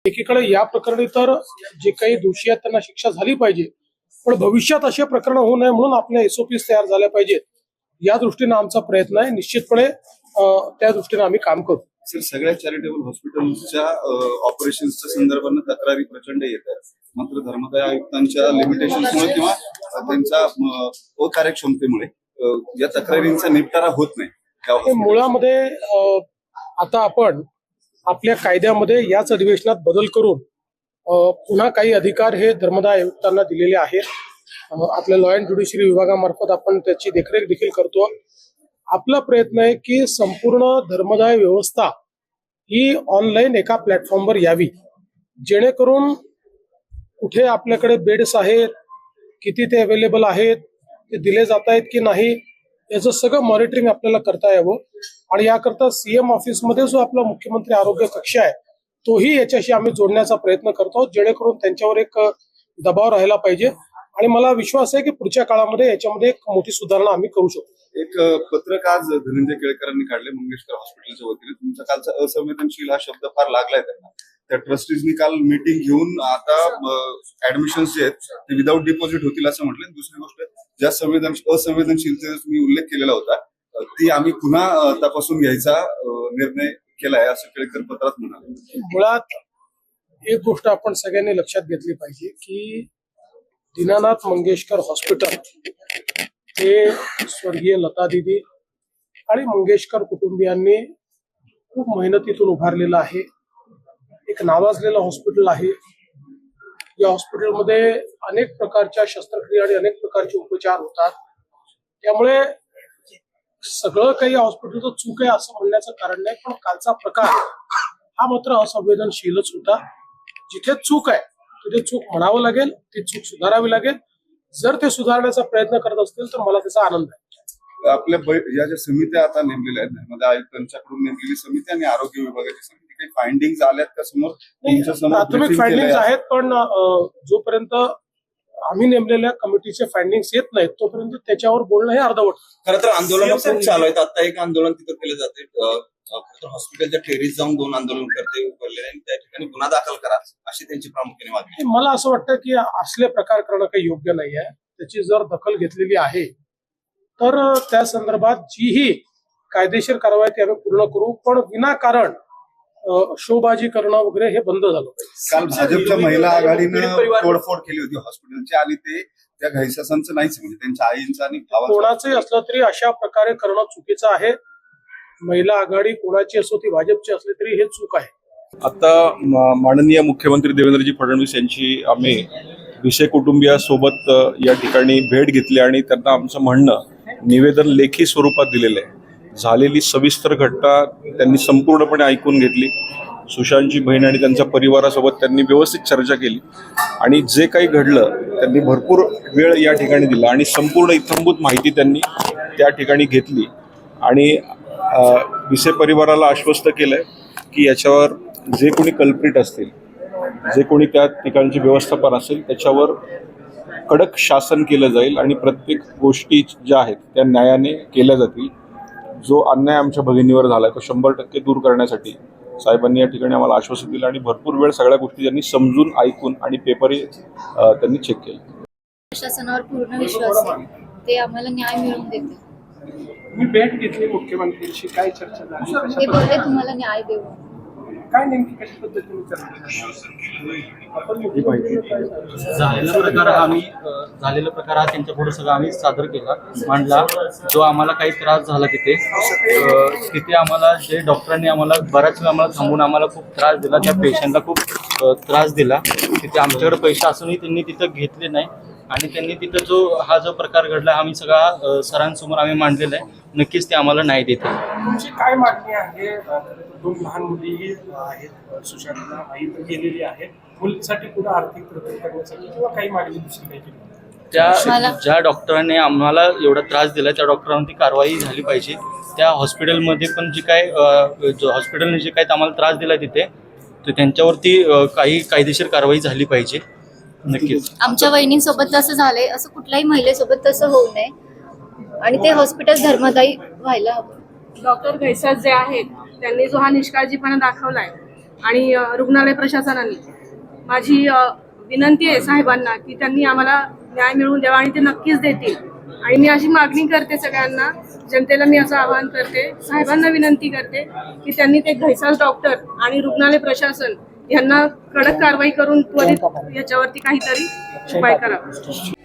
एकीकडे या प्रकरणी तर जे काही दोषी आहेत त्यांना शिक्षा झाली पाहिजे, पण भविष्यात असे प्रकरण होऊ नये म्हणून आपल्या एसओपीस तयार झाल्या पाहिजेत. या दृष्टीने आमचा प्रयत्न आहे. निश्चितपणे त्या दृष्टीने आम्ही काम करू. सर, सगळ्या चॅरिटेबल हॉस्पिटल्सच्या ऑपरेशन्सच्या संदर्भाने तक्रारी प्रचंड येतात, मात्र धर्मदाय आयुक्तांच्या लिमिटेशन्समुळे किंवा त्यांच्या अकार्यक्षमतेमुळे या तक्रारींचा निपटारा होत नाही. मुळामध्ये आता आपण आपल्या कायद्यामध्ये याच अधिवेशनात बदल करून पुन्हा काही अधिकार हे धर्मदाय आयुक्तांना दिलेले आहेत. आपल्या लॉ अँड ज्युडिशरी विभागामार्फत आपण त्याची देखरेख देखील करतो. आपला प्रयत्न आहे की संपूर्ण धर्मदाय व्यवस्था ही ऑनलाईन एका प्लॅटफॉर्मवर यावी, जेणेकरून कुठे आपल्याकडे बेड्स आहेत, किती ते अवेलेबल आहेत, ते दिले जात आहेत की नाही, याचं सगळं मॉनिटरिंग आपल्याला करता यावं. आणि याकरता सीएम ऑफिसमध्ये जो आपला मुख्यमंत्री आरोग्य कक्ष आहे तोही याच्याशी आम्ही जोडण्याचा प्रयत्न करतो, जेणेकरून त्यांच्यावर एक दबाव राहिला पाहिजे. आणि मला विश्वास आहे की पुढच्या काळामध्ये याच्यामध्ये एक मोठी सुधारणा आम्ही करू शकतो. एक पत्रक आज धनंजय केळकरांनी काढले मंगेशकर हॉस्पिटलच्या वतीने. तुमचा कालचा असंवेदनशील हा शब्द फार लागलाय त्यांना. त्या ट्रस्टीजनी काल मीटिंग घेऊन आता ऍडमिशन्स जे आहेत ते विदाऊट डिपॉझिट होतील असं म्हटलं. दुसरी गोष्ट, ज्या असंवेदनशीलतेचा तुम्ही उल्लेख केलेला होता ती आम्ही पुन्हा तपासून घ्यायचा निर्णय केलाय असं केळकर पत्रात म्हणाले. मुळात एक गोष्ट आपण सगळ्यांनी लक्षात घेतली पाहिजे की दीनानाथ मंगेशकर हॉस्पिटल हे स्वर्गीय लता दिदी आणि मंगेशकर कुटुंबियांनी खूप मेहनतीतून उभारलेलं आहे. एक नावाजलेलं हॉस्पिटल आहे. या हॉस्पिटलमध्ये अनेक प्रकारच्या शस्त्रक्रिया आणि अनेक प्रकारचे उपचार होतात. त्यामुळे सगळं काही हॉस्पिटलचं चूक आहे असं म्हणण्याचं कारण नाही, पण कालचा प्रकार हा मात्र असंवेदनशीलच होता. जिथे चूक आहे तिथे चूक म्हणावं लागेल, ती चूक सुधारावी लागेल. जर ते सुधारण्याचा प्रयत्न करत असतील तर मला त्याचा आनंद आहे. आपल्या या ज्या समित्या आता नेमलेल्या आहेत, धर्मदाय आयुक्तांच्याकडून नेमलेली समिती आणि आरोग्य विभागाची समिती, काही फाइंडिंग्स आल्यात का समोर? प्राथमिक फाइंडिंग्स आहेत, पण जोपर्यंत आम्ही नेमलेल्या कमिटीचे फाइंडिंग्स येत नाहीत तोपर्यंत त्याच्यावर बोलणं हे अर्धवट. खरं तर आंदोलन खूप चालू आहेत. आता एक आंदोलन तिथं केलं जाते, हॉस्पिटलच्या टेरीस जाऊन 2 आंदोलनकर्ते उभारले आणि त्या ठिकाणी गुन्हा दाखल करा अशी त्यांची प्रामुख्याने मागणी. मला असं वाटतं की असले प्रकार करणं काही योग्य नाही आहे. त्याची जर दखल घेतलेली आहे तर त्या संदर्भात जीही कायदेशीर कारवाई ती आम्ही पूर्ण करू, पण विनाकारण शोबाजी करणं वगैरे हे बंद झालं पाहिजे. काल भाजपच्या महिला आघाडीनं तोडफोड केली होती हॉस्पिटलची आणि ते त्या घैसासांचं नाहीच, म्हणजे त्यांच्या आईंचं आणि कोणाचंही असलं तरी अशा प्रकारे करणं चुकीचं आहे. महिला आघाडी कोणाची असो, ती भाजपची असली तरी हे चूक आहे. आता माननीय मुख्यमंत्री देवेंद्रजी फडणवीस यांची आम्ही भिसे कुटुंबियासोबत या ठिकाणी भेट घेतली आणि त्यांना आमचं म्हणणं निवेदन लेखी स्वरूपात दिलेलं आहे. झालेली सविस्तर घटना त्यांनी संपूर्णपणे ऐकून घेतली. सुशांतची बहीण आणि त्यांच्या परिवारासोबत त्यांनी व्यवस्थित चर्चा केली आणि जे काही घडलं त्यांनी भरपूर वेळ या ठिकाणी दिला आणि संपूर्ण इत्थंभूत माहिती त्यांनी त्या ठिकाणी घेतली आणि भिसे परिवाराला आश्वस्त केलंय की याच्यावर जे कोणी कल्प्रिट असतील, जे कोणी त्या ठिकाणचे व्यवस्थापन असेल त्याच्यावर कडक शासन केलं जाईल आणि प्रत्येक गोष्टी ज्या आहेत त्या न्यायाने केल्या जातील. जो अन्याय आमच्या भगिनीवर झाला तो 100% दूर करण्यासाठी साहेबांनी या ठिकाणी आम्हाला आश्वासन दिलं आणि भरपूर वेळ सगळ्या गोष्टी त्यांनी समजून ऐकून आणि पेपरही त्यांनी चेक केले. प्रशासनावर पूर्ण विश्वास आहे, ते आम्हाला न्याय मिळवून देते. मी भेट घेतली मुख्यमंत्र्यांशी, काय चर्चा झाली? ते बोलले तुम्हाला न्याय देऊ. काय नेमकी कशा पद्धतीने झालेला प्रकार हा त्यांच्या पुढे सगळं आम्ही सादर केला, मांडला. जो आम्हाला काही त्रास झाला तिथे आम्हाला जे डॉक्टरांनी आम्हाला बराच वेळ आम्हाला थांबून आम्हाला खूप त्रास दिला, त्या पेशंटला खूप त्रास दिला. तिथे आमच्याकडे पैसे असूनही त्यांनी तिथं घेतले नाही आणि त्यांनी तिथं जो प्रकार घडला आम्ही सगळा सरांसमोर आम्ही मांडलेला आहे. नक्कीच ते आम्हाला न्याय देते. तुमची काय मागणी आहे? 2 लहान मुली आहेत, सुशांतला आई तर गेलेली आहे, मुलीसाठी पुढे आर्थिक प्रगती करण्यासाठी किंवा काही मागणी दुसरी काही केली? ज्या डॉक्टरांनी आम्हाला एवढा त्रास दिला त्या डॉक्टरांवरती कारवाई झाली पाहिजे. त्या हॉस्पिटलमध्ये पण जी काय हॉस्पिटलने जे काय आम्हाला त्रास दिला तिथे तर त्यांच्यावरती काही कायदेशीर कारवाई झाली पाहिजे. नक्कीच आमच्या वहिनींसोबत जसं झालंय असं कुठल्याही महिलेसोबत तसं होऊ नये आणि ते हॉस्पिटल धर्मदायी व्हायला हवं. डॉक्टर घैसास जे आहेत त्यांनी जो हा निष्काळजीपणा दाखवलाय आणि रुग्णालय प्रशासनाने माझी विनंती आहे साहेबांना की त्यांनी आम्हाला न्याय मिळवून द्यावा आणि ते नक्कीच देतील. आणि मी अशी मागणी करते सगळ्यांना, जनतेला मी असं आवाहन करते, साहेबांना विनंती करते की त्यांनी ते घैसास डॉक्टर आणि रुग्णालय प्रशासन यांना कडक कारवाई करून त्वरित याच्यावरती काहीतरी उपाय करावा.